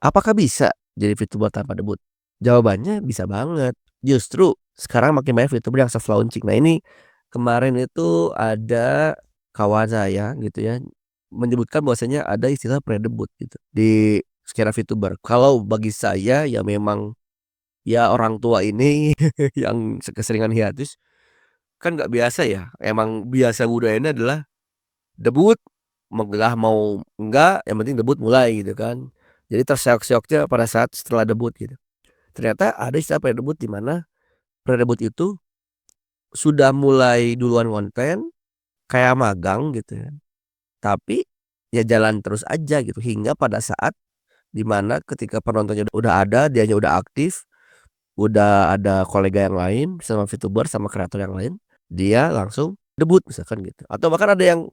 Apakah bisa jadi VTuber tanpa debut? Jawabannya bisa banget. Justru sekarang makin banyak VTuber yang soft launching. Nah ini kemarin itu ada kawan saya gitu ya, menyebutkan bahwasanya ada istilah pre-debut gitu di skena VTuber. Kalau bagi saya ya memang ya orang tua ini yang keseringan hiatus kan nggak biasa ya, emang biasa budayanya adalah debut, mau enggak, yang penting debut mulai gitu kan. Jadi terseok-seoknya pada saat setelah debut gitu. Ternyata ada istilah pre-debut di mana pre-debut itu sudah mulai duluan konten, kayak magang gitu ya, tapi ya jalan terus aja gitu hingga pada saat di mana ketika penontonnya udah ada, dianya udah aktif, udah ada kolega yang lain sama VTuber sama kreator yang lain, dia langsung debut misalkan gitu. Atau bahkan ada yang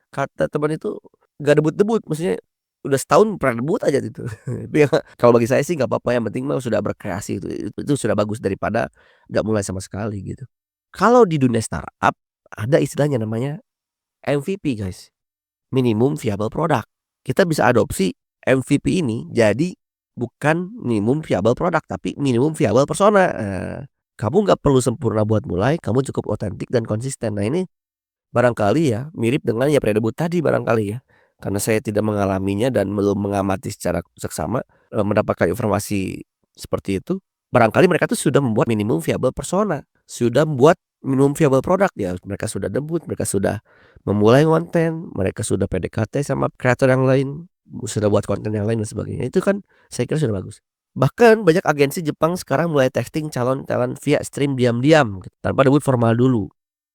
kata teman itu nggak debut-debut, maksudnya udah setahun pernah debut aja gitu. Tapi ya kalau bagi saya sih nggak apa-apa, yang penting mah sudah berkreasi itu sudah bagus daripada nggak mulai sama sekali gitu. Kalau di dunia startup ada istilahnya namanya MVP guys, minimum viable product. Kita bisa adopsi MVP ini jadi bukan minimum viable product tapi minimum viable persona. Kamu nggak perlu sempurna buat mulai, kamu cukup otentik dan konsisten. Nah ini barangkali ya, mirip dengan ya pre-debut tadi barangkali ya. Karena saya tidak mengalaminya dan belum mengamati secara seksama, mendapatkan informasi seperti itu, barangkali mereka tuh sudah membuat minimum viable persona, sudah membuat minimum viable product ya, mereka sudah debut, mereka sudah memulai konten, mereka sudah PDKT sama kreator yang lain, sudah buat konten yang lain dan sebagainya. Itu kan saya kira sudah bagus. Bahkan banyak agensi Jepang sekarang mulai testing calon talent via stream diam-diam gitu, tanpa debut formal dulu.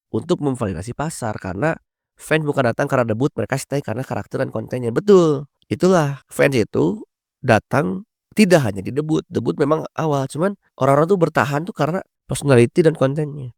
Untuk memvalidasi pasar karena fans bukan datang karena debut, mereka stay karena karakter dan kontennya. Betul, itulah fans itu datang tidak hanya di debut, debut memang awal, cuman orang-orang tuh bertahan tuh karena personality dan kontennya.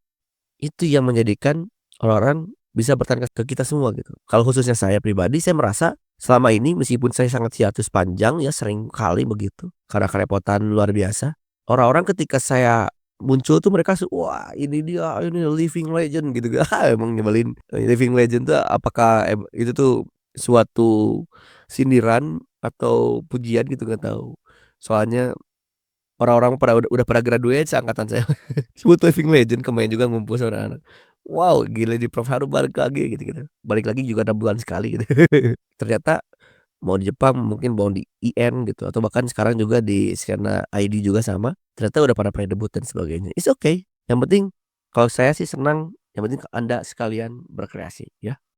Itu yang menjadikan orang-orang bisa bertahan ke kita semua gitu. Kalau khususnya saya pribadi, saya merasa selama ini meskipun saya sangat hiatus panjang ya, sering kali begitu karena kerepotan luar biasa. Orang-orang ketika saya muncul tuh mereka "Wah ini dia, ini living legend," gitu. Emang nyebelin, living legend tuh apakah itu tuh suatu sindiran atau pujian gitu nggak tahu. Soalnya orang-orang udah pada graduate seangkatan saya. Sebut living legend, kemarin juga ngumpul sama anak-anak. Wow, gila di Prof Haru balik lagi gitu-gitu. Balik lagi juga 6 bulan sekali gitu. Ternyata mau di Jepang, mungkin mau di IN gitu, atau bahkan sekarang juga di skena ID juga sama, ternyata udah pada debut dan sebagainya. It's okay, yang penting kalau saya sih senang, yang penting Anda sekalian berkreasi ya.